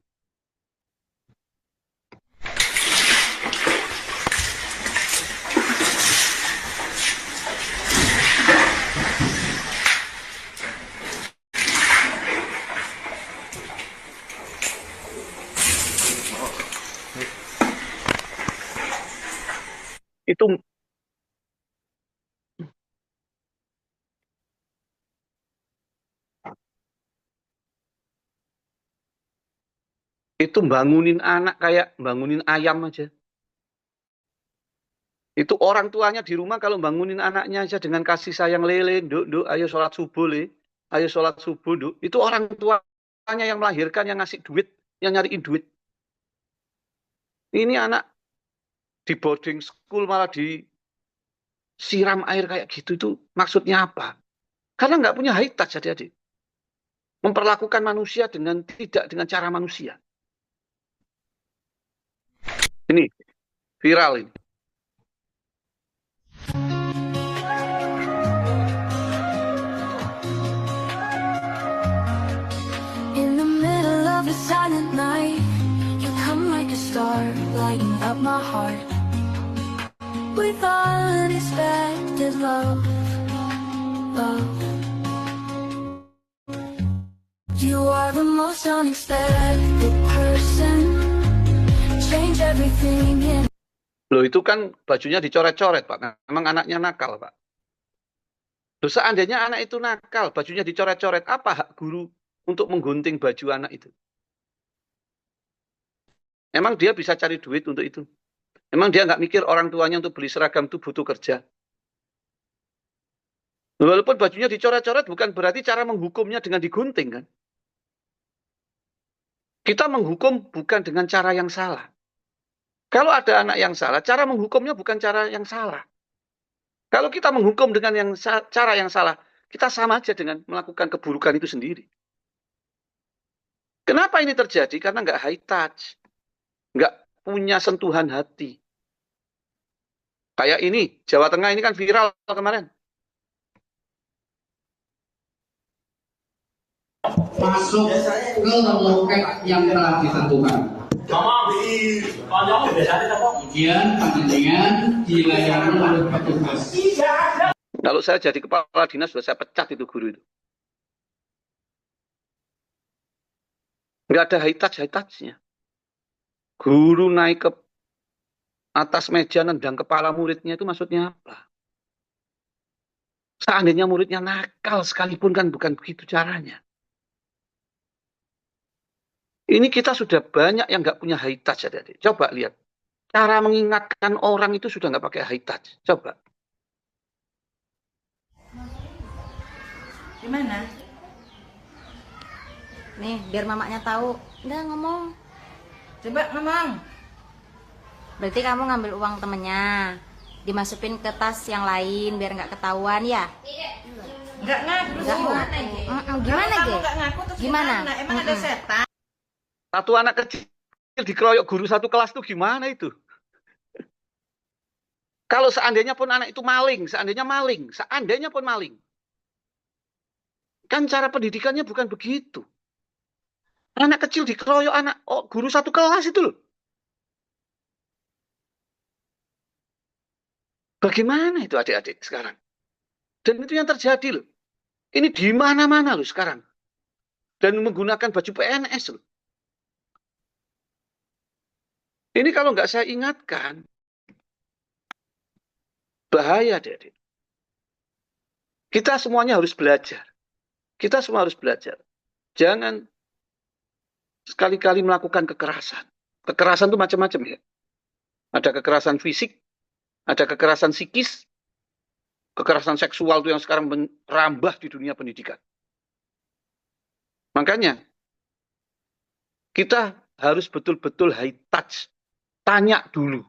Itu bangunin anak kayak bangunin ayam aja. Itu orang tuanya di rumah kalau bangunin anaknya aja dengan kasih sayang lele, nduk, ayo sholat subuh le, ayo sholat subuh, nduk. Itu orang tuanya yang melahirkan, yang ngasih duit, yang nyariin duit. Ini anak di boarding school malah disiram air kayak gitu, itu maksudnya apa? Karena nggak punya high touch adik-adik. Memperlakukan manusia tidak dengan cara manusia. Ini viral ini.
In the middle of a silent night, you come like a star, lighting up my heart with unexpected love. You are the most unexpected person. Change everything in.
Loh, itu kan bajunya dicoret-coret, Pak. Memang anaknya nakal, Pak. Loh, seandainya anak itu nakal, bajunya dicoret-coret, apa hak guru untuk menggunting baju anak itu? Emang dia bisa cari duit untuk itu? Emang dia nggak mikir orang tuanya untuk beli seragam itu butuh kerja? Walaupun bajunya dicoret-coret bukan berarti cara menghukumnya dengan digunting, kan? Kita menghukum bukan dengan cara yang salah. Kalau ada anak yang salah, cara menghukumnya bukan cara yang salah. Kalau kita menghukum dengan cara yang salah, kita sama aja dengan melakukan keburukan itu sendiri. Kenapa ini terjadi? Karena nggak high touch. Nggak punya sentuhan hati. Kayak ini, Jawa Tengah ini kan viral kemarin.
Masuk ke loket yang telah ditentukan. Kemudian panjenengan dilayani oleh petugas.
Kalau saya jadi kepala dinas, sudah saya pecat itu guru itu. Nggak ada high touch-nya. Guru naik ke atas meja nendang kepala muridnya itu maksudnya apa? Seandainya muridnya nakal sekalipun kan bukan begitu caranya. Ini kita sudah banyak yang nggak punya high touch, adik-adik. Coba lihat. Cara mengingatkan orang itu sudah nggak pakai high touch. Coba.
Gimana? Nih, biar mamanya tahu. Udah ngomong. Coba ngomong. Berarti kamu ngambil uang temennya, dimasukin ke tas yang lain biar nggak ketahuan ya? Nggak ngaku. Gimana, Ge? Gimana? Emang ada setan?
Satu anak kecil dikeroyok guru satu kelas itu gimana itu? Kalau seandainya pun anak itu maling, seandainya pun maling. Kan cara pendidikannya bukan begitu. Anak kecil dikeroyok guru satu kelas itu loh. Bagaimana itu adik-adik sekarang? Dan itu yang terjadi loh. Ini di mana-mana loh sekarang. Dan menggunakan baju PNS loh. Ini kalau nggak saya ingatkan, bahaya, adik-adik. Kita semuanya harus belajar. Kita semua harus belajar. Jangan sekali-kali melakukan kekerasan. Kekerasan itu macam-macam ya. Ada kekerasan fisik, ada kekerasan psikis, kekerasan seksual itu yang sekarang merambah di dunia pendidikan. Makanya, kita harus betul-betul high touch. Tanya dulu.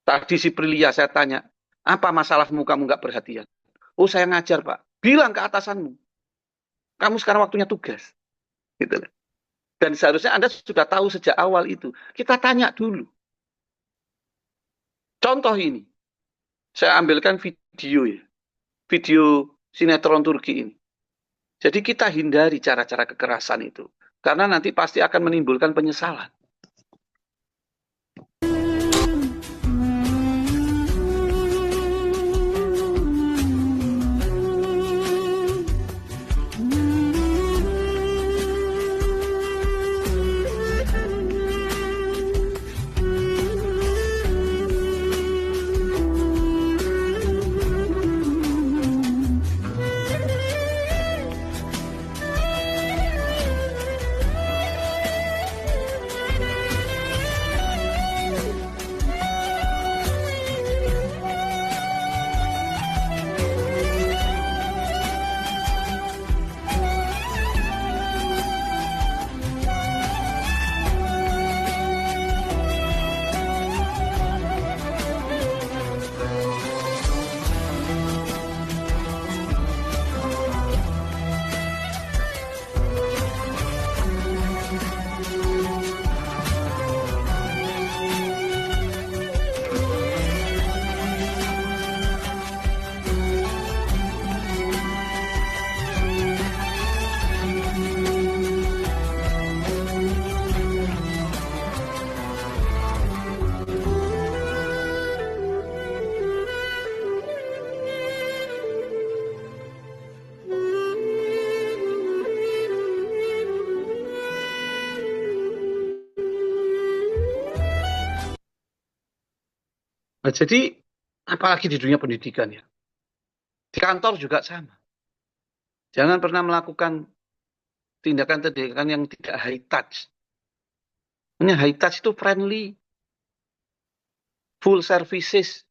Tadi si Prilia saya tanya, apa masalahmu kamu nggak perhatian? Oh, saya ngajar, Pak. Bilang ke atasanmu, kamu sekarang waktunya tugas. Gitu. Dan seharusnya Anda sudah tahu sejak awal itu. Kita tanya dulu. Contoh ini, saya ambilkan video ya. Video sinetron Turki ini. Jadi kita hindari cara-cara kekerasan itu. Karena nanti pasti akan menimbulkan penyesalan. Nah, jadi apalagi di dunia pendidikan ya. Di kantor juga sama. Jangan pernah melakukan tindakan-tindakan yang tidak high touch. Ini high touch itu friendly. Full services.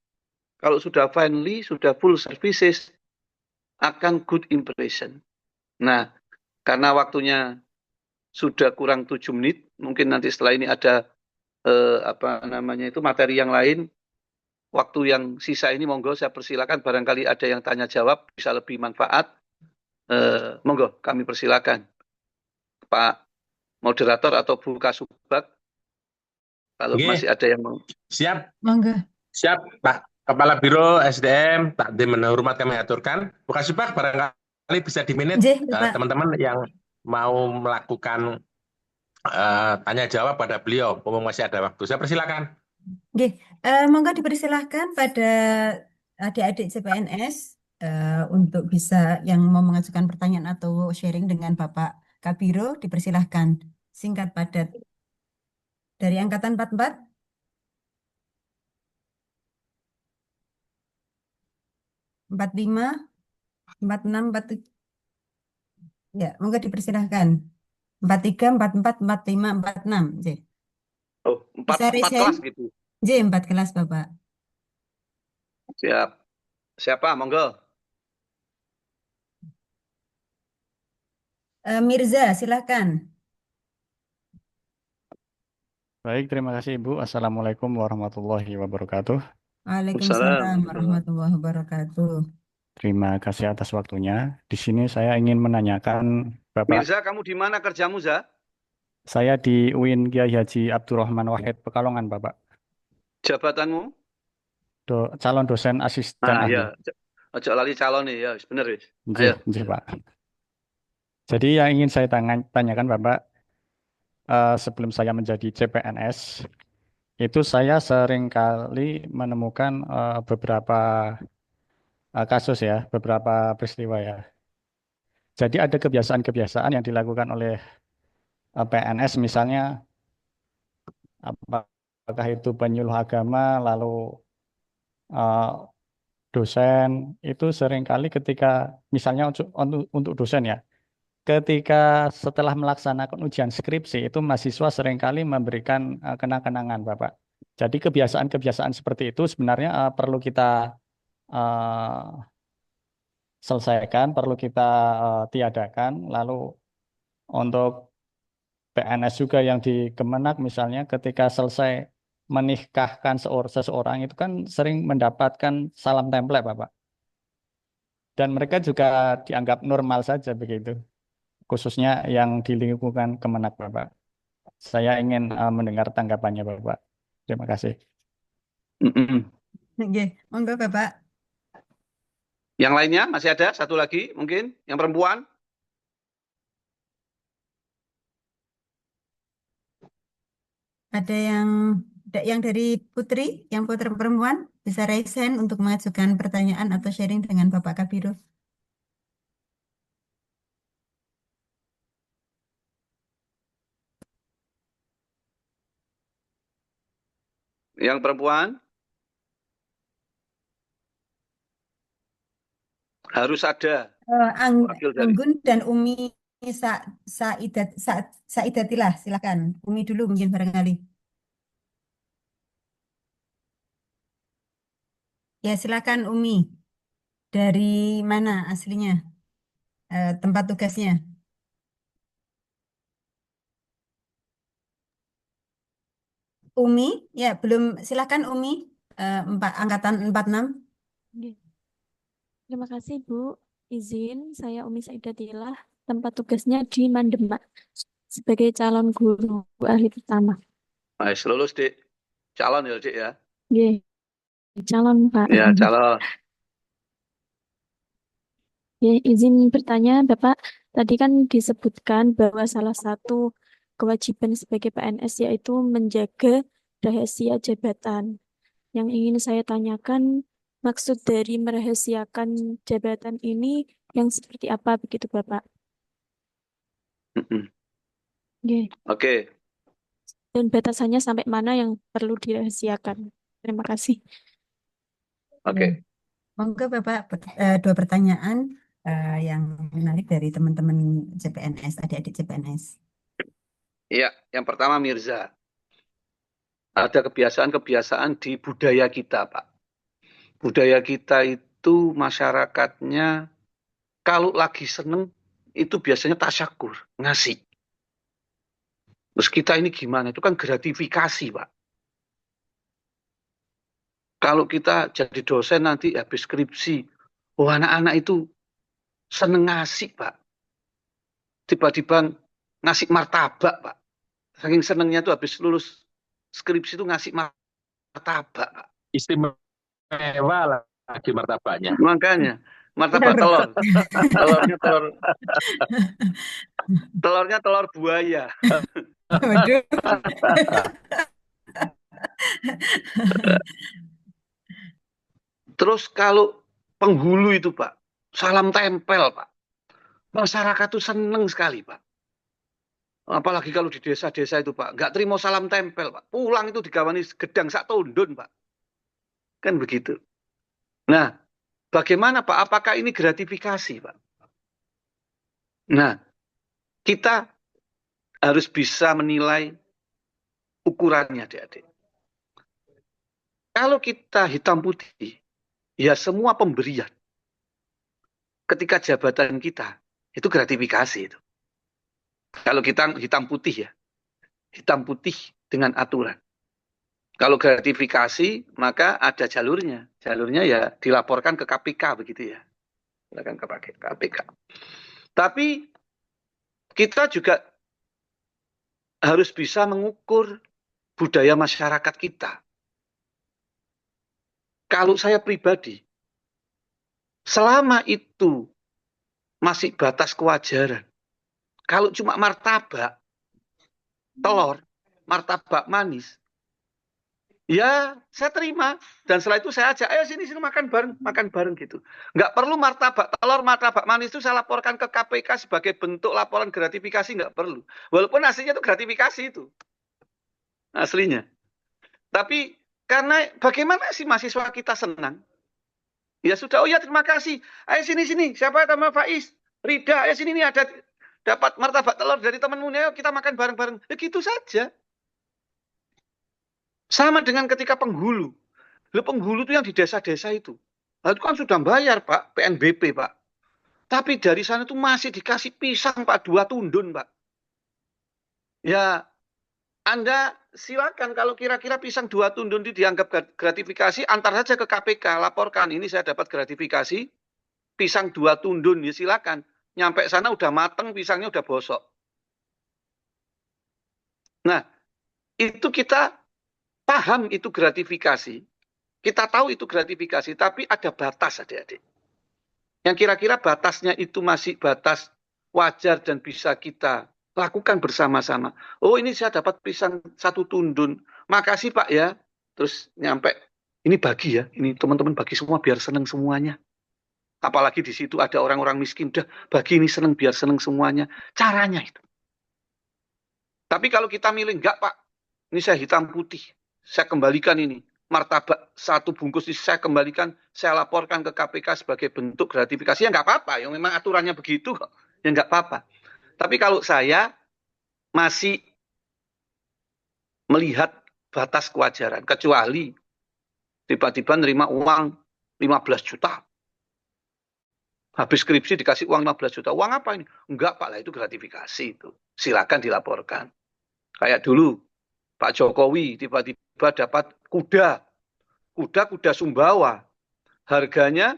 Kalau sudah friendly, sudah full services, akan good impression. Nah, karena waktunya sudah kurang 7 menit, mungkin nanti setelah ini ada materi yang lain. Waktu yang sisa ini monggo saya persilakan, barangkali ada yang tanya jawab bisa lebih manfaat. Monggo kami persilakan Pak moderator atau Bu Kasubag kalau masih ada yang mau.
Siap.
Monggo.
Siap, Pak Kepala Biro SDM, takdim hormat kami aturkan. Bu Kasubag barangkali bisa dimanage teman-teman yang mau melakukan tanya jawab pada beliau, masih ada waktu. Saya persilakan.
Oke, monggo dipersilahkan pada adik-adik CPNS untuk bisa yang mau mengajukan pertanyaan atau sharing dengan Bapak Kabiro, dipersilahkan singkat padat. Dari angkatan 44, 45, 46, 47. Ya, monggo dipersilahkan. 43, 44, 45, 46. J.
Oh, 4 kelas gitu.
J, 4 kelas Bapak.
Siap. Siapa? Monggo.
Mirza, silakan.
Baik, terima kasih Ibu. Assalamualaikum warahmatullahi wabarakatuh.
Waalaikumsalam warahmatullahi wabarakatuh.
Terima kasih atas waktunya. Di sini saya ingin menanyakan Bapak.
Mirza, kamu di mana kerjamu, Za?
Saya di UIN Kiai Haji Abdurrahman Wahid Pekalongan, Bapak.
Jabatanmu?
Calon dosen asisten ahli.
Ya. Ojo lali calon nih, ya, bener wis.
Nggih, Pak. Jadi yang ingin saya tanyakan Bapak, sebelum saya menjadi CPNS, itu saya sering kali menemukan beberapa kasus ya, beberapa peristiwa ya. Jadi ada kebiasaan-kebiasaan yang dilakukan oleh PNS misalnya, apakah itu penyuluh agama, lalu dosen, itu seringkali ketika, misalnya untuk dosen ya, ketika setelah melaksanakan ujian skripsi, itu mahasiswa seringkali memberikan kenang-kenangan, Bapak. Jadi kebiasaan-kebiasaan seperti itu sebenarnya perlu kita selesaikan, perlu kita tiadakan. Lalu untuk PNS juga yang di Kemenak misalnya ketika selesai menikahkan seseorang itu kan sering mendapatkan salam template, Bapak. Dan mereka juga dianggap normal saja begitu, khususnya yang di lingkungan Kemenak, Bapak. Saya ingin mendengar tanggapannya, Bapak. Terima kasih.
Oke, monggo Bapak.
Yang lainnya masih ada satu lagi mungkin yang perempuan.
Ada yang dari Putri, yang Putri perempuan bisa raise hand untuk mengajukan pertanyaan atau sharing dengan Bapak Kabiro.
Yang perempuan harus ada wakil dari.
Anggun dan Umi Saidatilah, silakan. Umi dulu mungkin barangkali. Ya, silakan Umi. Dari mana aslinya? Tempat tugasnya? Umi, ya belum. Silakan Umi. Angkatan 46.
Oke. Terima kasih Bu. Izin, saya Umi Saidatillah, tempat tugasnya di Mandemak sebagai calon guru ahli pertama.
Mas, lulus Dik. Calon ya Dik ya.
Oke. Calon Pak.
Ya, calon.
Ya, izin bertanya Bapak, tadi kan disebutkan bahwa salah satu kewajiban sebagai PNS yaitu menjaga rahasia jabatan. Yang ingin saya tanyakan, maksud dari merahasiakan jabatan ini yang seperti apa begitu Bapak? Oke.
Oke.
Dan batasannya sampai mana yang perlu dirahasiakan? Terima kasih.
Oke.
Monggo Bapak, dua pertanyaan yang menarik dari teman-teman CPNS, adik-adik CPNS.
Iya, yang pertama Mirza. Ada kebiasaan-kebiasaan di budaya kita, Pak. Budaya kita itu masyarakatnya kalau lagi seneng itu biasanya tasyakur, ngasih. Terus kita ini gimana? Itu kan gratifikasi, Pak. Kalau kita jadi dosen nanti habis skripsi, oh anak-anak itu seneng ngasih, Pak. Tiba-tiba ngasih martabak, Pak. Saking senengnya tuh habis lulus skripsi itu ngasih martabak, Pak.
Istimewa lagi martabaknya.
Makanya martabak telur. Telurnya telur buaya.
Waduh.
Terus kalau penghulu itu Pak, salam tempel Pak. Masyarakat tuh seneng sekali Pak. Apalagi kalau di desa-desa itu Pak, nggak terima salam tempel Pak. Pulang itu digawani gedang sak tondon Pak. Kan begitu. Nah, bagaimana Pak? Apakah ini gratifikasi Pak? Nah, kita harus bisa menilai ukurannya adik-adik. Kalau kita hitam putih, ya semua pemberian ketika jabatan kita itu gratifikasi itu. Kalau kita hitam putih ya, hitam putih dengan aturan. Kalau gratifikasi maka ada jalurnya. Jalurnya ya dilaporkan ke KPK begitu ya. Silakan ke KPK. Tapi kita juga harus bisa mengukur budaya masyarakat kita. Kalau saya pribadi, selama itu masih batas kewajaran, kalau cuma martabak, telur, martabak manis, ya saya terima. Dan setelah itu saya ajak, ayo sini makan bareng gitu. Nggak perlu martabak telur, martabak manis itu saya laporkan ke KPK sebagai bentuk laporan gratifikasi, nggak perlu. Walaupun aslinya itu gratifikasi itu. Aslinya. Tapi karena bagaimana sih mahasiswa kita senang? Ya sudah, oh ya terima kasih. Ayo sini. Siapa nama Faiz? Rida, ayo sini nih ada dapat martabak telur dari temanmu, ayo kita makan bareng-bareng. Ya gitu saja. Sama dengan ketika penghulu. Penghulu itu yang di desa-desa itu. Itu kan sudah bayar Pak, PNBP Pak. Tapi dari sana itu masih dikasih pisang Pak, 2 tundun Pak. Ya, Anda silakan kalau kira-kira pisang 2 tundun itu dianggap gratifikasi, antar saja ke KPK, laporkan ini saya dapat gratifikasi pisang 2 tundun, ya silakan. Nyampe sana udah mateng, pisangnya udah bosok. Nah, itu kita paham itu gratifikasi. Kita tahu itu gratifikasi, tapi ada batas adik-adik. Yang kira-kira batasnya itu masih batas wajar dan bisa kita lakukan bersama-sama. Oh, ini saya dapat pisang 1 tundun. Makasih Pak ya. Terus nyampe, ini bagi ya. Ini teman-teman bagi semua biar seneng semuanya. Apalagi di situ ada orang-orang miskin. Udah bagi ini seneng biar seneng semuanya. Caranya itu. Tapi kalau kita milih, enggak Pak. Ini saya hitam putih. Saya kembalikan ini. Martabak 1 bungkus ini saya kembalikan. Saya laporkan ke KPK sebagai bentuk gratifikasi. Ya enggak apa-apa. Ya memang aturannya begitu kok. Ya enggak apa-apa. Tapi kalau saya masih melihat batas kewajaran, kecuali tiba-tiba nerima uang 15 juta. Habis skripsi dikasih uang 15 juta. Uang apa ini? Enggak Pak, lah itu gratifikasi itu. Silakan dilaporkan. Kayak dulu Pak Jokowi tiba-tiba dapat kuda Sumbawa. Harganya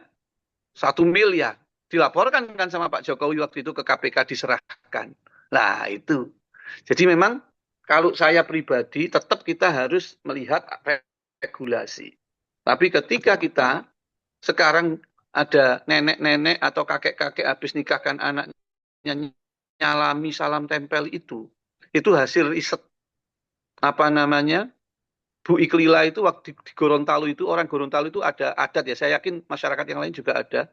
1 miliar. Dilaporkan kan sama Pak Jokowi waktu itu ke KPK, diserahkan. Nah itu. Jadi memang kalau saya pribadi tetap kita harus melihat regulasi. Tapi ketika kita sekarang ada nenek-nenek atau kakek-kakek habis nikahkan anaknya nyalami salam tempel itu hasil riset apa namanya Bu Iklila itu waktu di Gorontalo itu, orang Gorontalo itu ada adat ya, saya yakin masyarakat yang lain juga ada.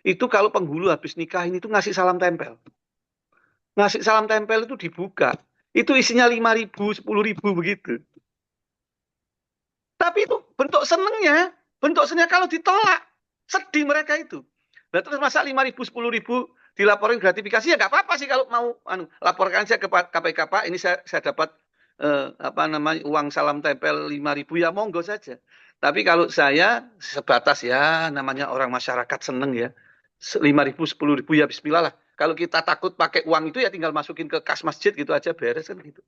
Itu kalau penghulu habis nikahin itu ngasih salam tempel. Ngasih salam tempel itu dibuka. Itu isinya 5.000, 10.000 begitu. Tapi itu bentuk senengnya. Bentuk senengnya kalau ditolak. Sedih mereka itu. Nah terus masa 5.000, 10.000 dilaporin gratifikasi ya nggak apa-apa sih kalau mau laporkan saya ke KPK Pak. Ini saya dapat uang salam tempel 5.000 ya monggo saja. Tapi kalau saya sebatas ya namanya orang masyarakat seneng ya. 5.000, 10.000 ya bismillah lah. Kalau kita takut pakai uang itu ya tinggal masukin ke kas masjid gitu aja beres kan gitu.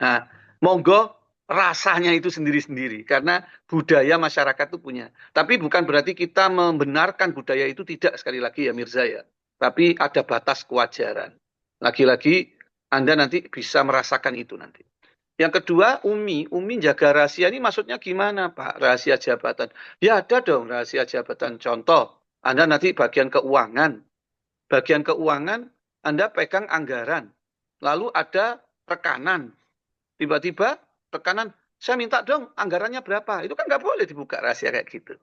Nah, monggo rasanya itu sendiri-sendiri karena budaya masyarakat itu punya. Tapi bukan berarti kita membenarkan budaya itu tidak, sekali lagi ya Mirza ya. Tapi ada batas kewajaran. Lagi-lagi Anda nanti bisa merasakan itu nanti. Yang kedua, Umi jaga rahasia ini maksudnya gimana Pak? Rahasia jabatan. Ya ada dong rahasia jabatan. Contoh, Anda nanti bagian keuangan. Bagian keuangan, Anda pegang anggaran. Lalu ada rekanan. Tiba-tiba rekanan, saya minta dong anggarannya berapa. Itu kan nggak boleh dibuka rahasia kayak gitu.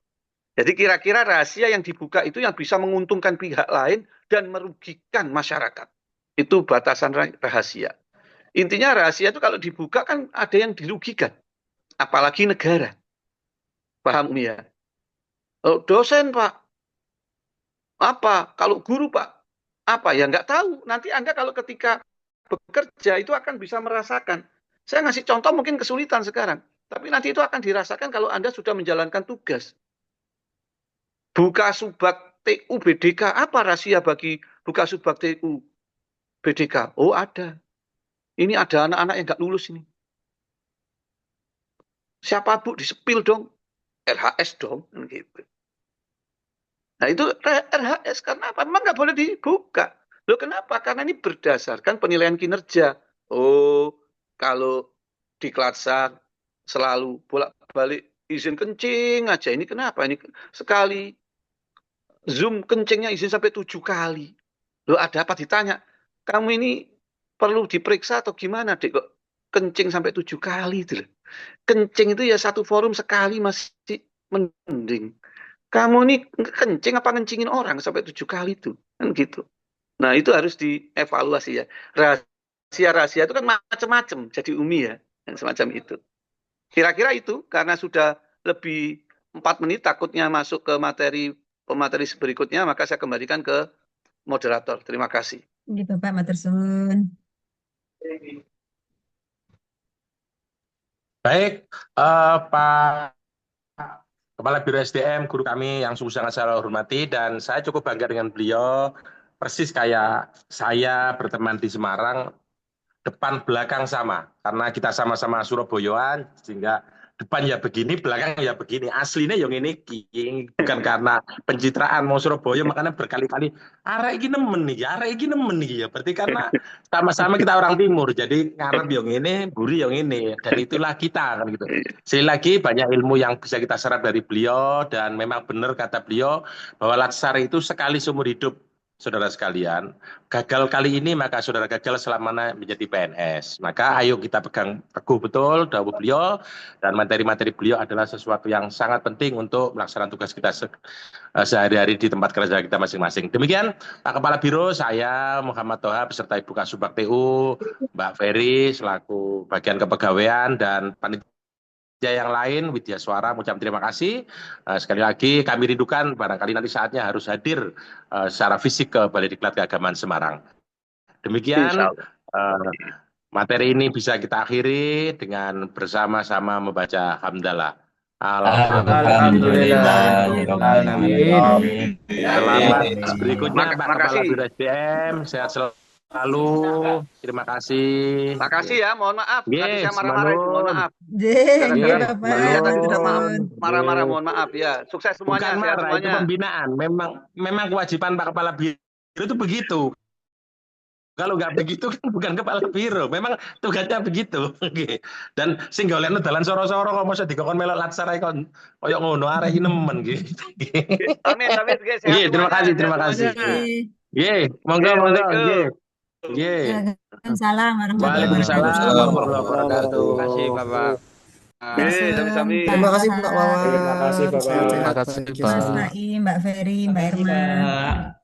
Jadi kira-kira rahasia yang dibuka itu yang bisa menguntungkan pihak lain dan merugikan masyarakat. Itu batasan rahasia. Intinya rahasia itu kalau dibuka kan ada yang dirugikan. Apalagi negara. Paham ya? Dosen Pak. Apa? Kalau guru Pak. Apa? Ya nggak tahu. Nanti Anda kalau ketika bekerja itu akan bisa merasakan. Saya ngasih contoh mungkin kesulitan sekarang. Tapi nanti itu akan dirasakan kalau Anda sudah menjalankan tugas. Buka subak TU BDK. Apa rahasia bagi buka subak TU BDK? Oh ada. Ini ada anak-anak yang nggak lulus ini. Siapa Bu? Disepil dong. RHS dong. Gitu. Nah itu RHS karena apa? Memang nggak boleh dibuka. Loh kenapa? Karena ini berdasarkan penilaian kinerja. Oh, kalau di Klatsar selalu bolak-balik izin kencing aja. Ini kenapa? Ini sekali Zoom kencingnya izin sampai 7 kali. Loh ada apa? Ditanya. Kamu ini perlu diperiksa atau gimana dek kok kencing sampai 7 kali itu loh. Kencing itu ya satu forum sekali masih mending. Kamu ini kencing apa ngencingin orang sampai 7 kali itu kan gitu. Nah itu harus dievaluasi ya. Rahasia itu kan macam-macam jadi Umi ya yang semacam itu. Kira-kira itu karena sudah lebih 4 menit takutnya masuk ke pemateri berikutnya maka saya kembalikan ke moderator. Terima kasih.
Ini Bapak matur suwun.
Baik, Pak Kepala Biro SDM, guru kami yang sungguh sangat saya hormati, dan saya cukup bangga dengan beliau, persis kayak saya berteman di Semarang, depan belakang sama, karena kita sama-sama Surabayaan, sehingga depan ya begini, belakang ya begini. Aslinya yang ini king, bukan karena pencitraan mau Surabaya makanya berkali-kali arek iki nemen nih, arek iki nemen nih ya. Berarti karena sama-sama kita orang timur, jadi ngarep yang ini, buri yang ini, dan itulah kita kan gitu. Sekali lagi banyak ilmu yang bisa kita serap dari beliau dan memang benar kata beliau bahwa latsar itu sekali seumur hidup. Saudara sekalian, gagal kali ini maka saudara gagal selamanya menjadi PNS. Maka ayo kita pegang teguh betul dawuh beliau dan materi-materi beliau adalah sesuatu yang sangat penting untuk melaksanakan tugas kita sehari-hari di tempat kerja kita masing-masing. Demikian Pak Kepala Biro, saya Muhammad Toha beserta Ibu Kasubag TU, Mbak Ferry selaku bagian kepegawaian dan panitia yang lain, Widya Suara, mengucapkan terima kasih. Sekali lagi kami rindukan barangkali nanti saatnya harus hadir secara fisik ke Balai Diklat Keagamaan Semarang. Demikian materi ini bisa kita akhiri dengan bersama-sama membaca hamdalah. Alhamdulillah. Selamat berikutnya Pak Kepala Biro SDM, sehat selalu. Terima kasih.
Makasih ya, mohon maaf. Tadi
Yes,
saya marah-marah itu, mohon maaf. Saya tadi sudah marah-marah, mohon maaf ya. Sukses semuanya,
Bukan
sehat
marah, itu
semuanya.
pembinaan. Memang kewajiban Pak Kepala Biro itu begitu. Kalau nggak begitu kan bukan Kepala Biro. Memang tugasnya begitu. Oke. Dan sing golekno dalan soro-soro kok mosok dikon melok latsar ae kon koyo ngono arek iki nemen gitu.
Amin, guys. Sehat
Nggih, terima
semuanya,
kasih,
sehat
terima kasih.
semuanya.
Nggih, monggo monggo nggih. Nggih.
Waalaikumsalam warahmatullahi
Waalaikumsalam
wabarakatuh.
warahmatullahi wabarakatuh.
Terima kasih Bapak.
Sami-sami.
Terima kasih Pak
Terima kasih Bapak.
Terima kasih
Mas
Pak.
Naim, Mbak Ferry, Mbak Irma.